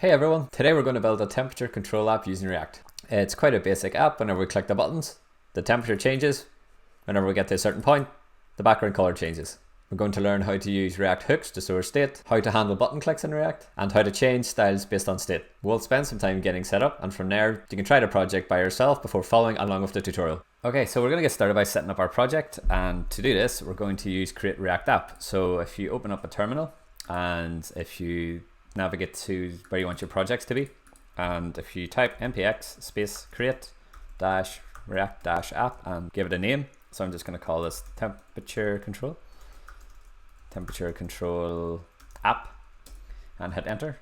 Hey everyone, today we're going to build a temperature control app using React. It's quite a basic app. Whenever we click the buttons, the temperature changes. Whenever we get to a certain point, the background color changes. We're going to learn how to use React hooks to store state, how to handle button clicks in React, and how to change styles based on state. We'll spend some time getting set up, and from there you can try the project by yourself before following along with the tutorial. Okay, so we're going to get started by setting up our project, and to do this we're going to use creat-react-app. So if you open up a terminal and if you navigate to where you want your projects to be, and if you type npx space creat-react-app and give it a name, so I'm just going to call this temperature control app, and hit enter.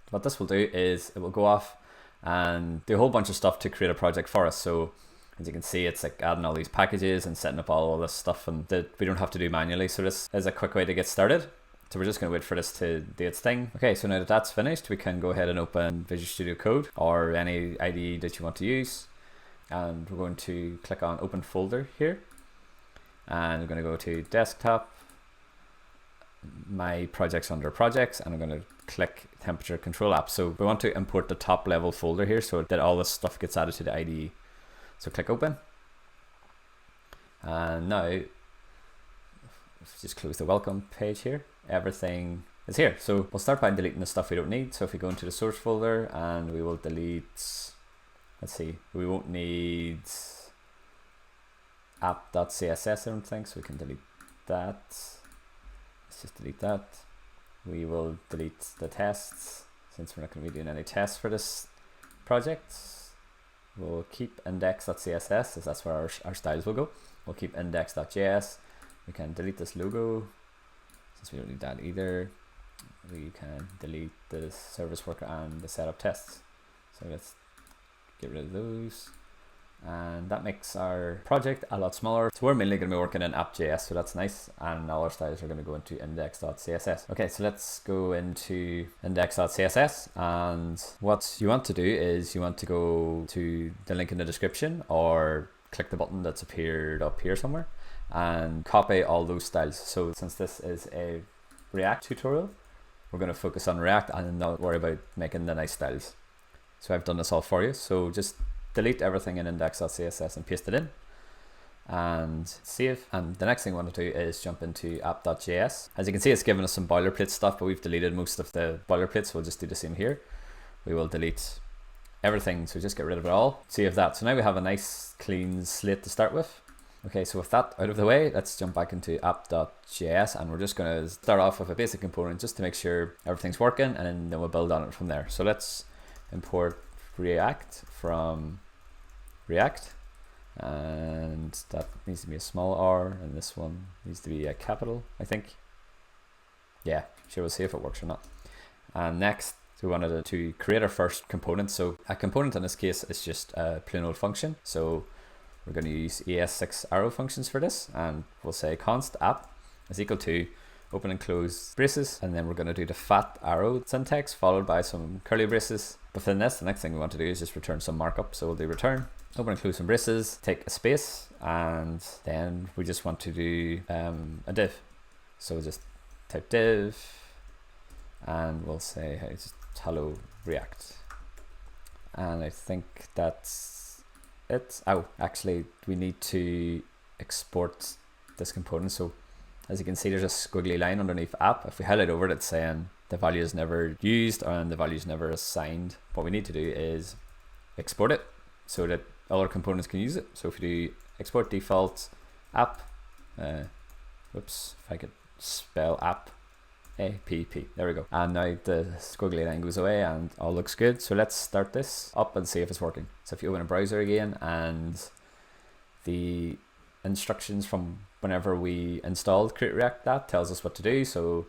What this will do is it will go off and do a whole bunch of stuff to create a project for us. So as you can see, it's like adding all these packages and setting up all this stuff, and that we don't have to do manually. So this is a quick way to get started. So we're just going to wait for this to do its thing. Okay, so now that that's finished, we can go ahead and open Visual Studio Code or any IDE that you want to use. And we're going to click on Open Folder here. And we're going to go to Desktop, My Projects under Projects, and I'm going to click Temperature Control App. So we want to import the top level folder here so that all this stuff gets added to the IDE. So click Open. And now, let's just close the welcome page here. Everything is here. So we'll start by deleting the stuff we don't need. So if we go into the source folder and we will delete, let's see, we won't need app.css, I don't think, so we can delete that. Let's just delete that. We will delete the tests since we're not going to be doing any tests for this project. We'll keep index.css as that's where our styles will go. We'll keep index.js. We can delete this logo since we don't need that either. We can delete the service worker and the setup tests. So let's get rid of those. And that makes our project a lot smaller. So we're mainly going to be working in app.js, so that's nice. And all our styles are going to go into index.css. Okay, so let's go into index.css. And what you want to do is you want to go to the link in the description or click the button that's appeared up here somewhere and copy all those styles. So since this is a React tutorial, we're going to focus on React and not worry about making the nice styles. So I've done this all for you. So just delete everything in index.css and paste it in and save. And the next thing we want to do is jump into app.js. As you can see, it's given us some boilerplate stuff, but we've deleted most of the boilerplate, so we'll just do the same here. We will delete everything, so just get rid of it all, save that. So now we have a nice clean slate to start with. Okay, so with that out of the way, let's jump back into app.js, and we're just going to start off with a basic component just to make sure everything's working, and then we'll build on it from there. So let's import React from React, and that needs to be a small r, and this one needs to be a capital, I think. Yeah, sure, we'll see if it works or not. And next, we wanted to create our first component. So a component in this case is just a plain old function. So we're going to use ES6 arrow functions for this, and we'll say const app is equal to open and close braces, and then we're going to do the fat arrow syntax followed by some curly braces. Within this, the next thing we want to do is just return some markup. So we'll do return, open and close some braces, take a space, and then we just want to do a div. So we'll just type div, and we'll say hey, just hello React. And I think that's it. Oh, actually we need to export this component. So as you can see, there's a squiggly line underneath app. If we highlight over it, it's saying the value is never used and the value is never assigned. What we need to do is export it so that other components can use it. So if we do export default app, whoops, if I could spell app, app, there we go. And now the squiggly line goes away and all looks good. So let's start this up and see if it's working. So if you open a browser again, and the instructions from whenever we installed creat-react-app tells us what to do. So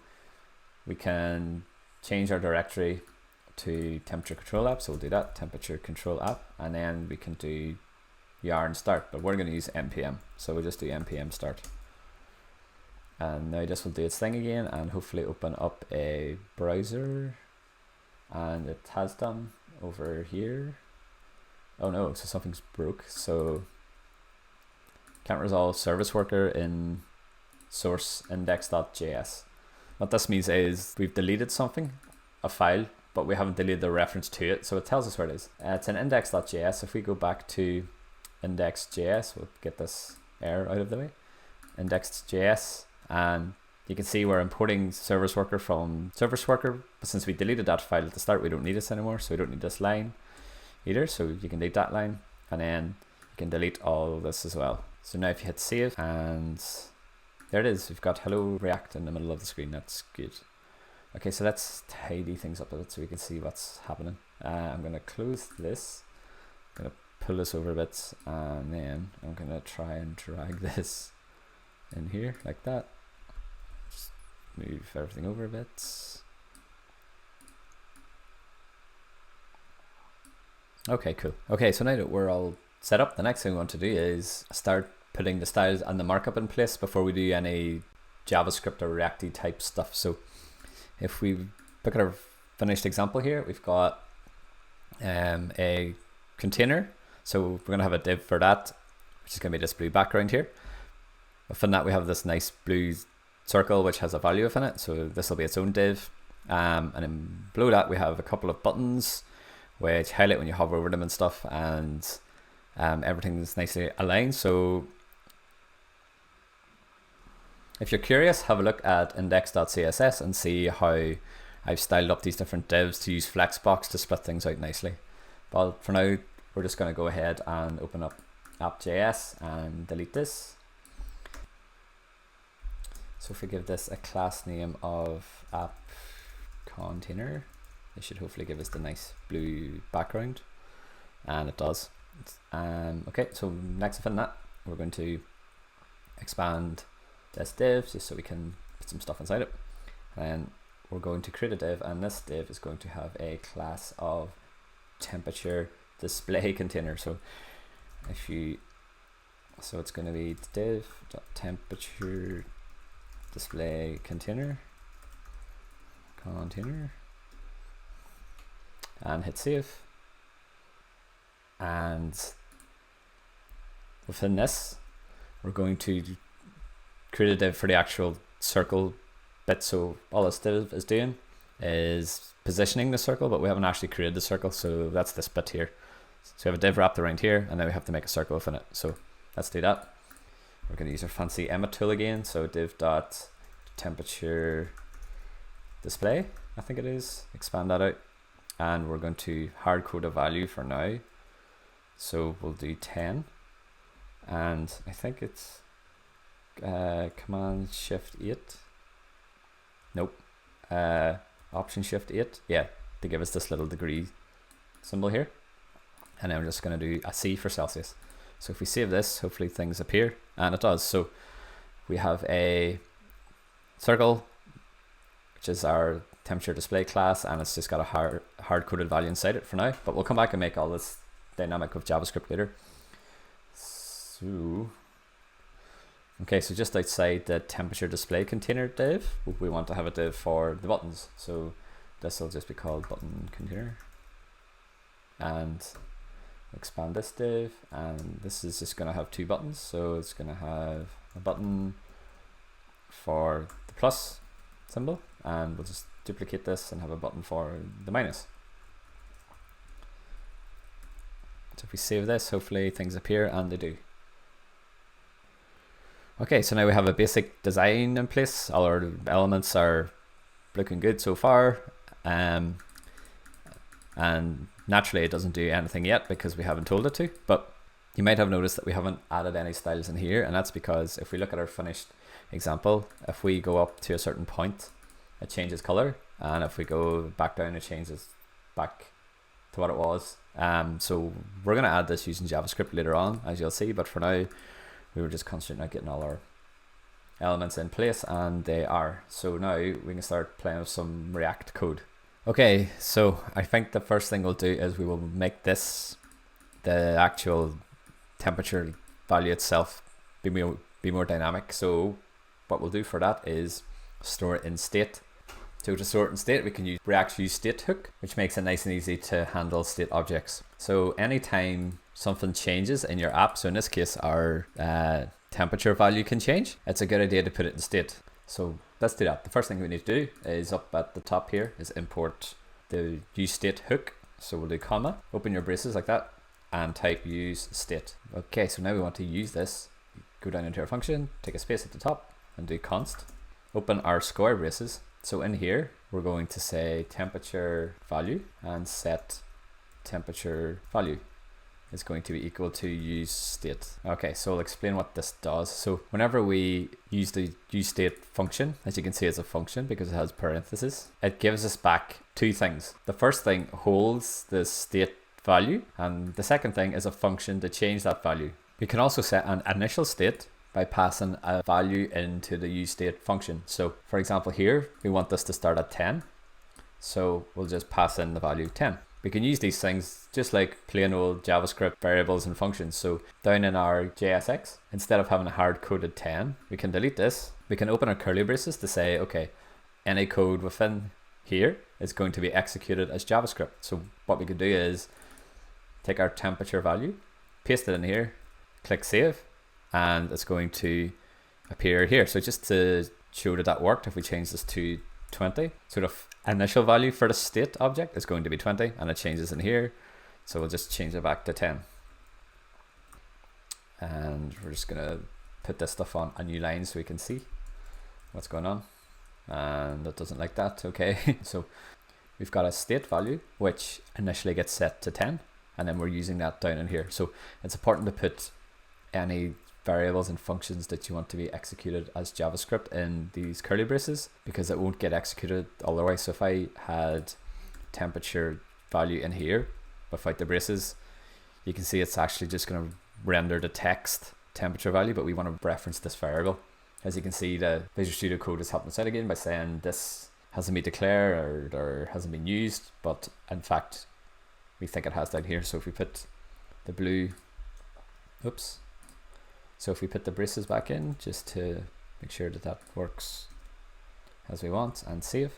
we can change our directory to temperature control app. So we'll do that, temperature control app, and then we can do yarn start, but we're going to use npm. So we'll just do npm start. And now this will do its thing again and hopefully open up a browser, and it has done over here. Oh no, so something's broke. So can't resolve service worker in source index.js. What this means is we've deleted something, a file but we haven't deleted the reference to it, so it tells us where it is. It's in index.js. If we go back to index.js, we'll get this error out of the way. Index.js, and you can see we're importing service worker from service worker, but since we deleted that file at the start, we don't need this anymore, so we don't need this line either. So you can delete that line, and then you can delete all of this as well. So now if you hit save, and there it is, we've got hello React in the middle of the screen. That's good. Okay, so let's tidy things up a bit so we can see what's happening. I'm going to close this, I'm going to pull this over a bit, and then I'm going to try and drag this in here like that. Just move everything over a bit. Okay, cool. Okay, so now that we're all set up, the next thing we want to do is start putting the styles and the markup in place before we do any JavaScript or React-y type stuff. So if we look at our finished example here, we've got a container. So we're going to have a div for that, which is going to be this blue background here. Within that, we have this nice blue circle which has a value within it. So this will be its own div. And then below that, we have a couple of buttons which highlight when you hover over them and stuff. And everything's nicely aligned. So if you're curious, have a look at index.css and see how I've styled up these different divs to use Flexbox to split things out nicely. But for now, we're just going to go ahead and open up app.js and delete this. So if we give this a class name of app container, it should hopefully give us the nice blue background, and it does. Okay, so next within that, we're going to expand this div just so we can put some stuff inside it, and we're going to create a div, and this div is going to have a class of temperature display container. So if you, so it's going to be div.temperature display container, and hit save. And within this, we're going to create a div for the actual circle bit. So all this div is doing is positioning the circle, but we haven't actually created the circle. So that's this bit here. So we have a div wrapped around here, and then we have to make a circle within it. So let's do that. We're going to use our fancy Emmet tool again. So div.temperature display, I think it is. Expand that out. And we're going to hard code a value for now. So we'll do 10. And I think it's Command Shift 8. Nope. Option Shift 8. Yeah, to give us this little degree symbol here. And then we're just going to do a C for Celsius. So if we save this, hopefully things appear, and it does. So we have a circle, which is our temperature display class, and it's just got a hard coded value inside it for now. But we'll come back and make all this dynamic with JavaScript later. So okay, so just outside the temperature display container div, we want to have a div for the buttons. So this will just be called button container, and expand this div, and this is just going to have two buttons. So it's going to have a button for the plus symbol, and we'll just duplicate this and have a button for the minus. So if we save this, hopefully things appear, and they do. Okay, so now we have a basic design in place. All our elements are looking good so far, and naturally it doesn't do anything yet because we haven't told it to, but you might have noticed that we haven't added any styles in here, and that's because if we look at our finished example, if we go up to a certain point, it changes color, and if we go back down, it changes back to what it was. So we're going to add this using JavaScript later on, as you'll see, but for now we were just concentrating on getting all our elements in place, and they are. So now we can start playing with some React code. Okay, so I think the first thing we'll do is we will make this, the actual temperature value itself, be more dynamic. So what we'll do for that is store it in state. So to store it in state, we can use React's use state hook, which makes it nice and easy to handle state objects. So anytime something changes in your app, so in this case our temperature value can change, it's a good idea to put it in state. So let's do that. The first thing we need to do is up at the top here is import the use state hook. So we'll do comma, open your braces like that, and type use state. Okay, so now we want to use this. Go down into our function, take a space at the top, and do const. Open our square braces. So in here, we're going to say temperature value and set temperature value is going to be equal to use state. Okay, so I'll explain what this does. So whenever we use the use state function, as you can see, it's a function because it has parentheses, it gives us back two things. The first thing holds the state value, and the second thing is a function to change that value. We can also set an initial state by passing a value into the use state function. So for example here, we want this to start at 10. So we'll just pass in the value 10. We can use these things just like plain old JavaScript variables and functions. So down in our JSX, instead of having a hard-coded 10, we can delete this. We can open our curly braces to say, okay, any code within here is going to be executed as JavaScript. So what we could do is take our temperature value, paste it in here, click save, and it's going to appear here. So just to show that that worked, if we change this to 20, sort of initial value for the state object is going to be 20, and it changes in here. So we'll just change it back to 10. And we're just gonna put this stuff on a new line so we can see what's going on. And it doesn't like that, okay. So we've got a state value, which initially gets set to 10, and then we're using that down in here. So it's important to put any variables and functions that you want to be executed as JavaScript in these curly braces, because it won't get executed otherwise. So if I had temperature value in here without the braces, you can see it's actually just going to render the text temperature value, but we want to reference this variable. As you can see, the Visual Studio Code is helping us out again by saying this hasn't been declared or hasn't been used, but in fact we think it has down here. So if we put the blue, oops, so if we put the braces back in just to make sure that that works as we want, and save,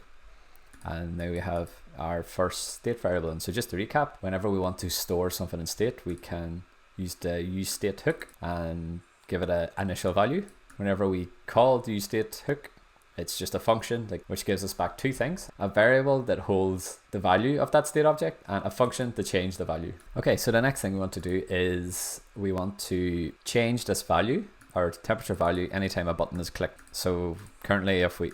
and now we have our first state variable. And so just to recap, whenever we want to store something in state, we can use the use state hook and give it an initial value. Whenever we call the use state hook, it's just a function which gives us back two things: a variable that holds the value of that state object and a function to change the value. Okay, so the next thing we want to do is we want to change this value, our temperature value, anytime a button is clicked. So currently if we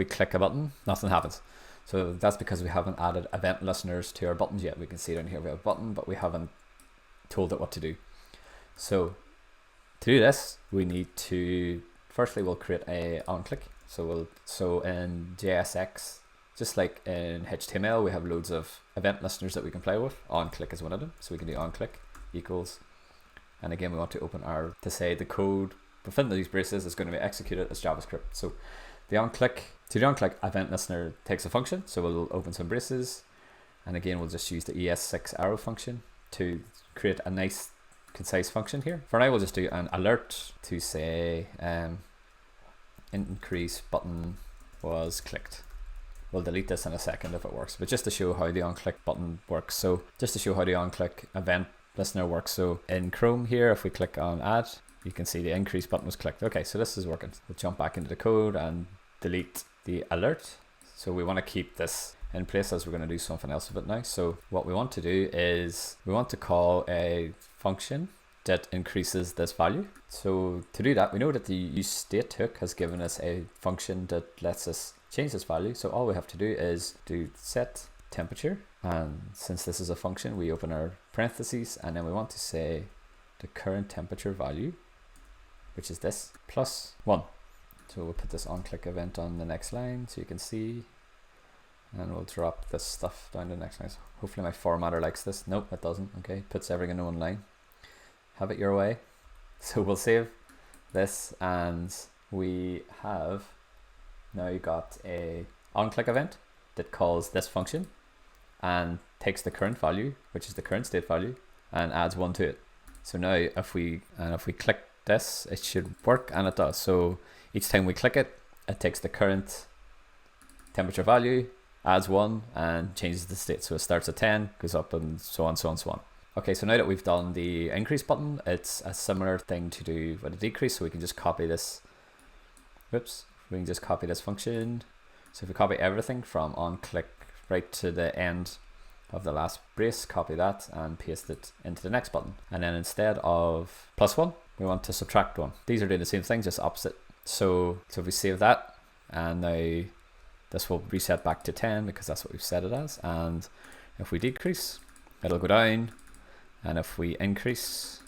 click a button, nothing happens. So that's because we haven't added event listeners to our buttons yet. We can see down here we have a button, but we haven't told it what to do. So to do this, we need to firstly, we'll create a onClick. So in JSX, just like in HTML, we have loads of event listeners that we can play with. onClick is one of them. So we can do onClick equals, and again, we want to open to say the code within these braces is going to be executed as JavaScript. So to the onClick event listener takes a function. So we'll open some braces, and again, we'll just use the ES6 arrow function to create a nice concise function here. For now, we'll just do an alert to say increase button was clicked. We'll delete this in a second if it works, but just to show how the onClick button works. So just to show how the onClick event listener works. So in Chrome here, if we click on add, you can see the increase button was clicked. Okay, so this is working. We'll jump back into the code and delete the alert. So we want to keep this in place as we're going to do something else with it now. So what we want to do is we want to call a function that increases this value. So to do that, we know that the use state hook has given us a function that lets us change this value. So all we have to do is do set temperature, and since this is a function, we open our parentheses, and then we want to say the current temperature value, which is this, plus 1. So we'll put this onClick event on the next line so you can see, and we'll drop this stuff down the next line. So hopefully my formatter likes this. Nope, it doesn't. Okay, puts everything in one line. Have it your way. So we'll save this, and we have now got a onClick event that calls this function and takes the current value, which is the current state value, and adds 1 to it. So now if we click this, it should work, and it does. So each time we click it, it takes the current temperature value, adds 1, and changes the state. So it starts at 10, goes up, and so on, so on, so on. Okay, so now that we've done the increase button, it's a similar thing to do with a decrease. So we can just copy this. Whoops. We can just copy this function, So if we copy everything from onClick right to the end of the last brace, copy that and paste it into the next button. And then instead of +1, we want to subtract 1. These are doing the same thing, just opposite. So if we save that, and now this will reset back to 10 because that's what we've set it as. And if we decrease, it'll go down. And if we increase,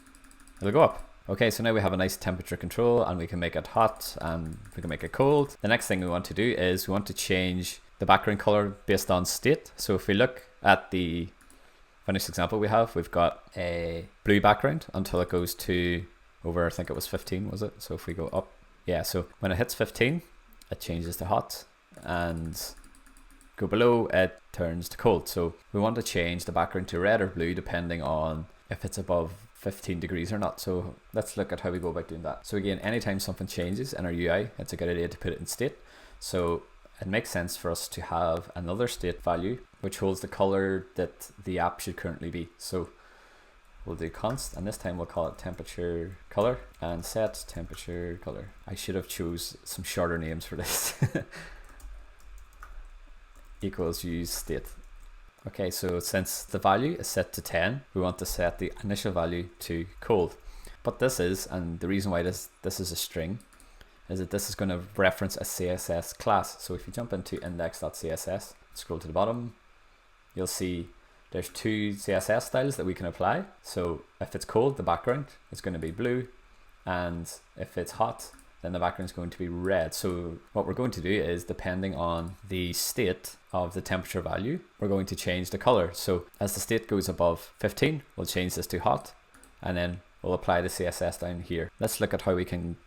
it'll go up. Okay, so now we have a nice temperature control, and we can make it hot and we can make it cold. The next thing we want to do is we want to change the background color based on state. So if we look at the finished example we've got a blue background until it goes to over, I think it was 15, was it? So if we go up, yeah, so when it hits 15, it changes to hot, and go below, it turns to cold. So we want to change the background to red or blue depending on if it's above 15 degrees or not. So let's look at how we go about doing that. So again, anytime something changes in our UI, it's a good idea to put it in state. So it makes sense for us to have another state value which holds the color that the app should currently be. So we'll do const, and this time we'll call it temperature color, and set temperature color. I should have chose some shorter names for this. Equals use state. Okay, so since the value is set to 10, we want to set the initial value to cold. But this is, and the reason why this is a string, is that this is going to reference a CSS class. So if you jump into index.css, scroll to the bottom, you'll see there's two CSS styles that we can apply. So if it's cold, the background is going to be blue, and if it's hot, then the background is going to be red. So what we're going to do is, depending on the state of the temperature value, we're going to change the color. So as the state goes above 15, we'll change this to hot, and then we'll apply the CSS down here. Let's look at how we can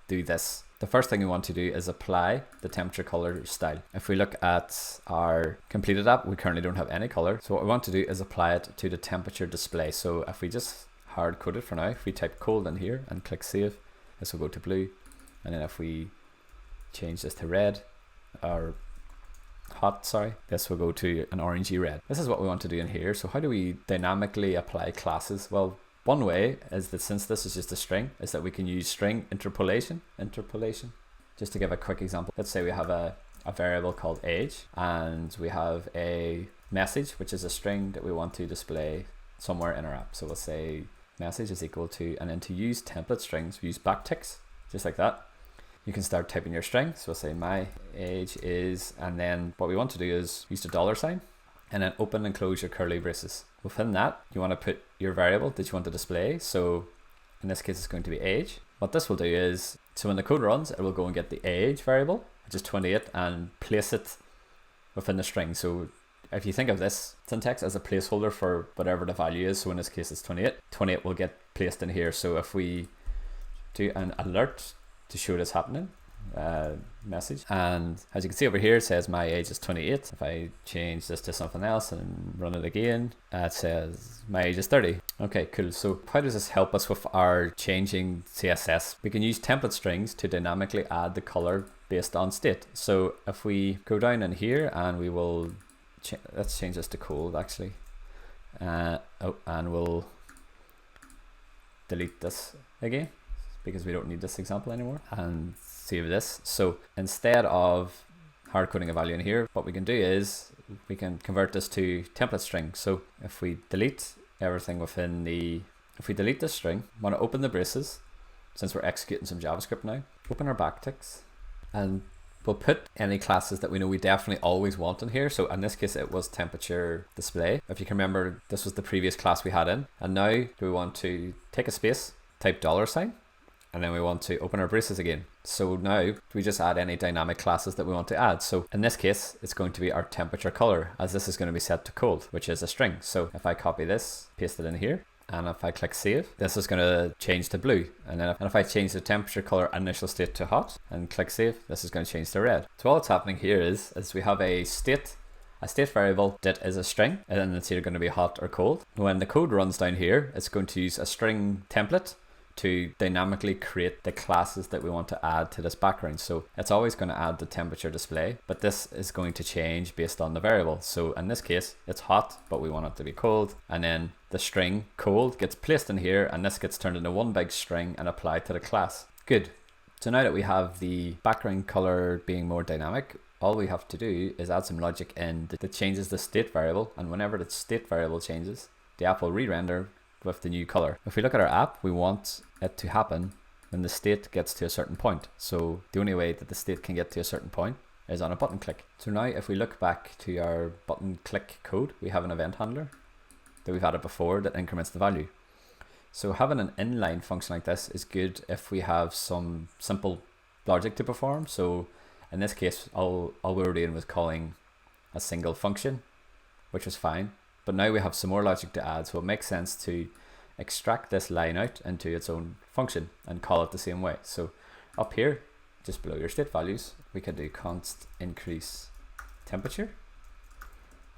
do this. The first thing we want to do is apply the temperature color style. If we look at our completed app, we currently don't have any color. So what we want to do is apply it to the temperature display. So if we just hard code it for now, if we type cold in here and click save, this will go to blue. And then if we change this to red, or hot, sorry, this will go to an orangey red. This is what we want to do in here. So how do we dynamically apply classes? Well, one way is that, since this is just a string, is that we can use string interpolation. Just to give a quick example, let's say we have a variable called age, and we have a message, which is a string that we want to display somewhere in our app. So we'll say message is equal to, and then to use template strings, we use backticks, just like that. You can start typing your string. So we'll say my age is, and then what we want to do is use the $sign, and then open and close your curly braces. Within that, you want to put your variable that you want to display. So in this case, it's going to be age. What this will do is, so when the code runs, it will go and get the age variable, which is 28, and place it within the string. So if you think of this syntax as a placeholder for whatever the value is, so in this case it's 28, 28 will get placed in here. So if we do an alert to show this happening, message, and as you can see over here, it says my age is 28. If I change this to something else and run it again, it says my age is 30. Okay, cool. So how does this help us with our changing CSS? We can use template strings to dynamically add the color based on state. So if we go down in here, and we will let's change this to cold actually, and we'll delete this again because we don't need this example anymore, and save this. So instead of hard coding a value in here, what we can do is we can convert this to template string. So if we delete everything within the, if we delete this string, want to open the braces, since we're executing some JavaScript now, open our backticks, and we'll put any classes that we know we definitely always want in here. So in this case, it was temperature display. If you can remember, this was the previous class we had in. And now do we want to take a space, type $sign, and then we want to open our braces again. So now we just add any dynamic classes that we want to add. So in this case, it's going to be our temperature color, as this is going to be set to cold, which is a string. So if I copy this, paste it in here, and if I click save, this is going to change to blue. And then if I change the temperature color initial state to hot and click save, this is going to change to red. So all that's happening here is we have a state variable that is a string, and then it's either going to be hot or cold. When the code runs down here, it's going to use a string template to dynamically create the classes that we want to add to this background. So it's always going to add the temperature display, but this is going to change based on the variable. So in this case, it's hot, but we want it to be cold. And then the string cold gets placed in here, and this gets turned into one big string and applied to the class. Good. So now that we have the background color being more dynamic, all we have to do is add some logic in that changes the state variable, and whenever the state variable changes, the app will re-render with the new color. If we look at our app, we want it to happen when the state gets to a certain point. So the only way that the state can get to a certain point is on a button click. So now if we look back to our button click code, we have an event handler that we've added before that increments the value. So having an inline function like this is good if we have some simple logic to perform. So in this case, all we were doing was calling a single function, which was fine. But now we have some more logic to add, so it makes sense to extract this line out into its own function and call it the same way. So up here, just below your state values, we can do const increase temperature.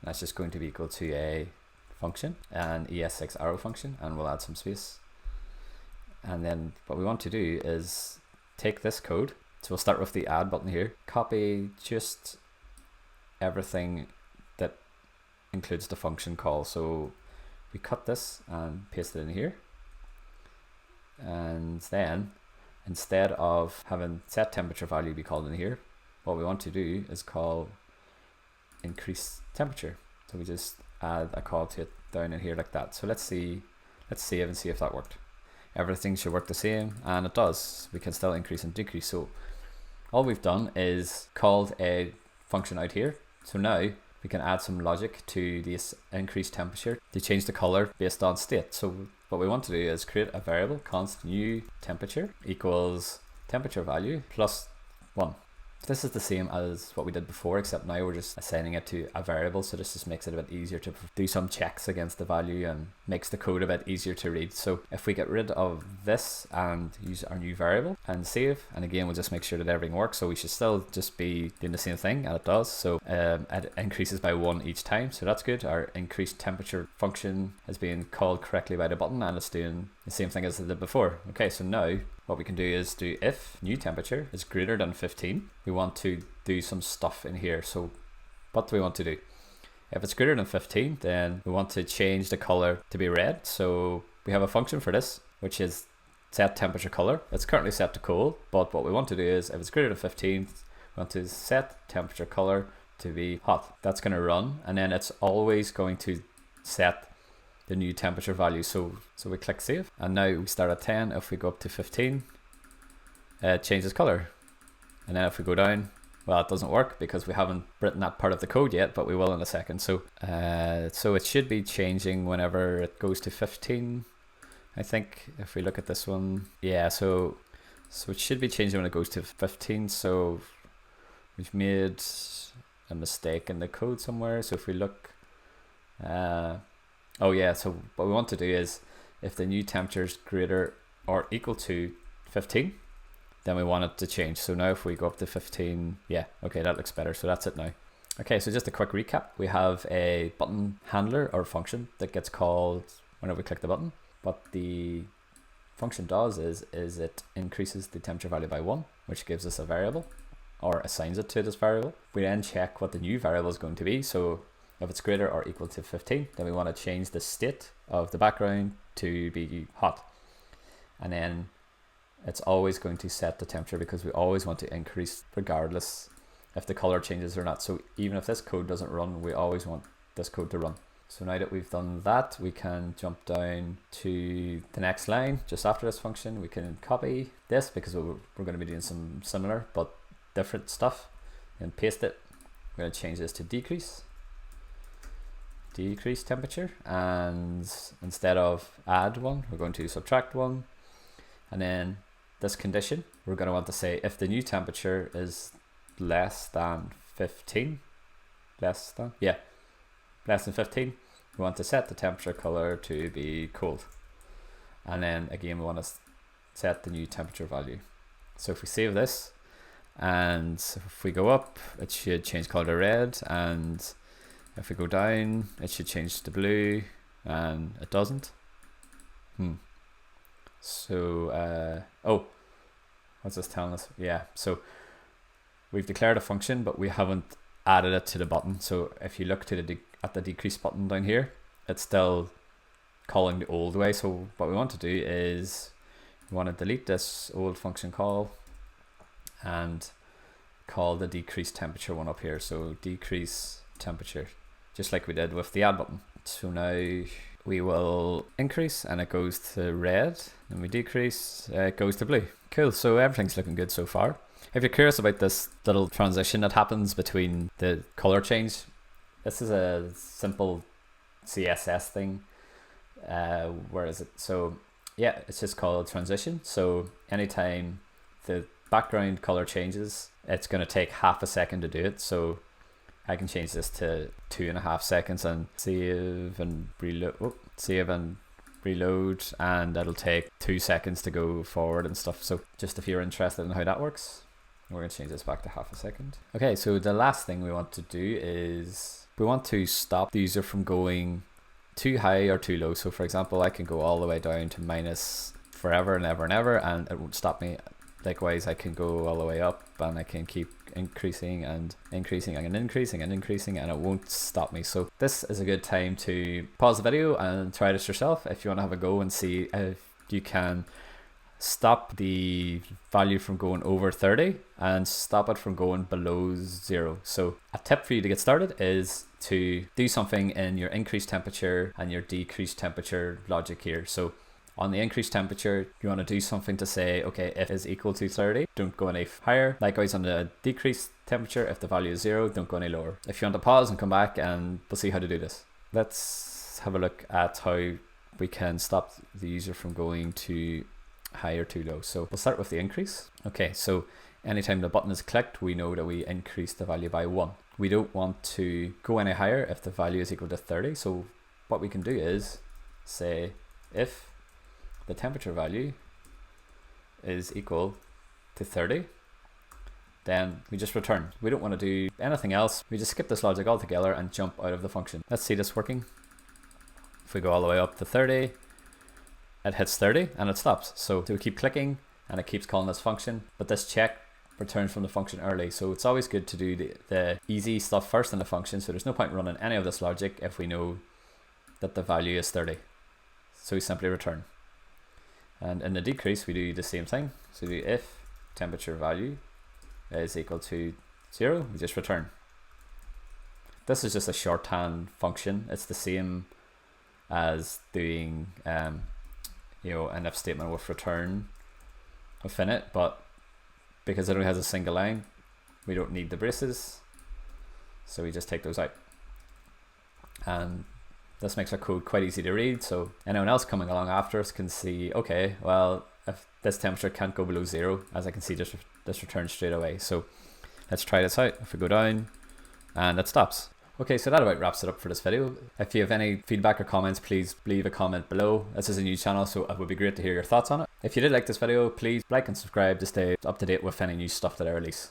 And that's just going to be equal to a function, an ES6 arrow function, and we'll add some space. And then what we want to do is take this code. So we'll start with the add button here, copy just everything that includes the function call. So we cut this and paste it in here. And then instead of having set temperature value be called in here, what we want to do is call increase temperature. So we just add a call to it down in here like that. So let's save and see if that worked. Everything should work the same, and it does. We can still increase and decrease. So all we've done is called a function out here. So now we can add some logic to this increased temperature to change the color based on state. So what we want to do is create a variable const new temperature equals temperature value plus 1. This is the same as what we did before, except now we're just assigning it to a variable. So this just makes it a bit easier to do some checks against the value and makes the code a bit easier to read. So if we get rid of this and use our new variable and save, and again, we'll just make sure that everything works. So we should still just be doing the same thing, and it does. So it increases by 1 each time. So that's good. Our increased temperature function is being called correctly by the button, and it's doing the same thing as it did before. Okay, so now what we can do is do if new temperature is greater than 15. We want to do some stuff in here. So what do we want to do? If it's greater than 15, then we want to change the color to be red. So we have a function for this, which is set temperature color. It's currently set to cold, but what we want to do is if it's greater than 15, we want to set temperature color to be hot. That's going to run, and then it's always going to set the new temperature value. So we click save, and now we start at 10. If we go up to 15, it changes color. And then if we go down, well, it doesn't work because we haven't written that part of the code yet, but we will in a second. So it should be changing whenever it goes to 15. I think if we look at this one, yeah, so it should be changing when it goes to 15. So we've made a mistake in the code somewhere. So if we look, oh yeah, so what we want to do is if the new temperature is greater or equal to 15, then we want it to change. So now if we go up to 15, yeah, okay, that looks better. So that's it now. Okay, so just a quick recap. We have a button handler or function that gets called whenever we click the button. What the function does is it increases the temperature value by 1, which gives us a variable or assigns it to this variable. We then check what the new variable is going to be. So if it's greater or equal to 15, then we want to change the state of the background to be hot. And then it's always going to set the temperature because we always want to increase regardless if the color changes or not. So even if this code doesn't run, we always want this code to run. So now that we've done that, we can jump down to the next line. Just after this function, we can copy this because we're going to be doing some similar but different stuff, and paste it. We're going to change this to decrease temperature, and instead of add 1, we're going to subtract 1. And then this condition, we're going to want to say if the new temperature is less than 15, less than 15, we want to set the temperature color to be cold. And then again, we want to set the new temperature value. So if we save this, and if we go up, it should change color to red, and if we go down, it should change to blue, and it doesn't. So, oh, what's this telling us? Yeah, so we've declared a function, but we haven't added it to the button. So if you look to at the decrease button down here, it's still calling the old way. So what we want to do is we want to delete this old function call and call the decrease temperature one up here. So decrease temperature, just like we did with the add button. So now we will increase and it goes to red, and we decrease, it goes to blue. Cool, so everything's looking good so far. If you're curious about this little transition that happens between the color change, this is a simple CSS thing. Where is it? So yeah, it's just called transition. So anytime the background color changes, it's going to take half a second to do it. So I can change this to 2.5 seconds and save and reload. Save and reload, and it'll take 2 seconds to go forward and stuff. So just if you're interested in how that works, we're going to change this back to half a second. Okay, so the last thing we want to do is we want to stop the user from going too high or too low. So for example, I can go all the way down to minus forever and ever and ever, and it won't stop me. Likewise, I can go all the way up and I can keep increasing and increasing and increasing and increasing, and it won't stop me. So this is a good time to pause the video and try this yourself if you want to have a go and see if you can stop the value from going over 30 and stop it from going below 0. So a tip for you to get started is to do something in your increased temperature and your decreased temperature logic here. So on the increased temperature, you want to do something to say, okay, if is equal to 30, don't go any higher. Likewise, on the decreased temperature, if the value is 0, don't go any lower. If you want to pause and come back, and we'll see how to do this. Let's have a look at how we can stop the user from going too high or too low. So we'll start with the increase. Okay, so anytime the button is clicked, we know that we increase the value by 1. We don't want to go any higher if the value is equal to 30. So what we can do is say if the temperature value is equal to 30, then we just return. We don't want to do anything else. We just skip this logic altogether and jump out of the function. Let's see this working. If we go all the way up to 30, it hits 30 and it stops. So we keep clicking and it keeps calling this function, but this check returns from the function early. So it's always good to do the easy stuff first in the function. So there's no point running any of this logic if we know that the value is 30. So we simply return. And in the decrease, we do the same thing. So we do if temperature value is equal to 0, we just return. This is just a shorthand function. It's the same as doing an if statement with return within it, but because it only has a single line, we don't need the braces. So we just take those out. And this makes our code quite easy to read, so anyone else coming along after us can see, okay, well, if this temperature can't go below 0, as I can see, this returns straight away. So let's try this out. If we go down, and it stops. Okay, so that about wraps it up for this video. If you have any feedback or comments, please leave a comment below. This is a new channel, so it would be great to hear your thoughts on it. If you did like this video, please like and subscribe to stay up to date with any new stuff that I release.